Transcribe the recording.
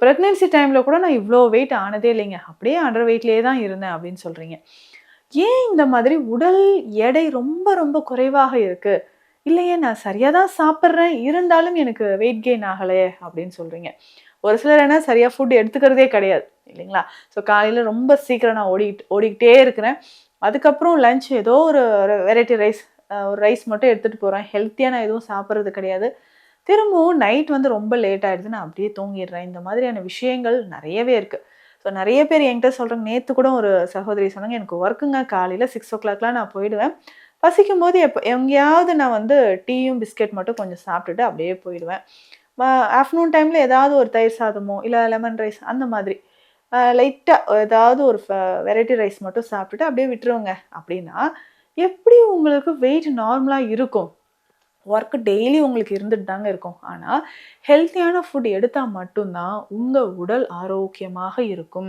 Pregnancy டைம்ல கூட நான் இவ்ளோ வெயிட் ஆனதே இல்லைங்க. அப்படியே அண்டர் வெயிட்லயே தான் இருந்தேன் அப்படின்னு சொல்றீங்க. ஏன் இந்த மாதிரி உடல் எடை ரொம்ப ரொம்ப குறைவாக இருக்கு? இல்லையே நான் சரியா தான் சாப்பிடுறேன். இருந்தாலும் எனக்கு வெயிட் கெயின் ஆகலையே அப்படின்னு சொல்றீங்க. ஒரு சிலர் என்ன சரியா ஃபுட் எடுத்துக்கிறதே கிடையாது. இல்லைங்களா? ஸோ காலையில ரொம்ப சீக்கிரம் நான் ஓடிக்கிட்டே இருக்கிறேன். அதுக்கப்புறம் லஞ்ச் ஏதோ ஒரு வெரைட்டி ரைஸ் ஒரு ரைஸ் மட்டும் எடுத்துட்டு போறேன். ஹெல்த்தியா நான் எதுவும் சாப்பிடுறது கிடையாது. திரும்பவும் நைட் வந்து ரொம்ப லேட் ஆயிடுது. நான் அப்படியே தூங்கிடுறேன். இந்த மாதிரியான விஷயங்கள் நெறையவே இருக்கு. ஸோ நெறைய பேர் என்கிட்ட சொல்றாங்க. நேத்து கூட ஒரு சகோதரி சொன்னாங்க, "எனக்கு ஒர்க்குங்க காலையில 6:00லாம் நான் போயிடுவேன். பசிக்கும்போது எங்கேயாவது நான் வந்து டீயும், பிஸ்கட் மட்டும் கொஞ்சம் சாப்பிட்டுட்டு அப்படியே போயிடுவேன். ம ஆஃப்டர்நூன் டைம்ல ஏதாவது ஒரு தயிர் சாதமோ, இல்ல லெமன் ரைஸ் அந்த மாதிரி. லைட்டா ஏதாவது ஒரு வெரைட்டி ரைஸ் மட்டும் சாப்பிட்டுட்டு அப்படியே விட்டுருவேங்க." அப்படின்னா, எப்படி உங்களுக்கு வெயிட் நார்மலா இருக்கும்? ஒர்க் டெய்லி உங்களுக்கு இருந்துட்டு தாங்க இருக்கும். ஆனா, ஹெல்த்தியான ஃபுட் எடுத்தா மட்டும் தான் உங்க உடல் ஆரோக்கியமாக இருக்கும்.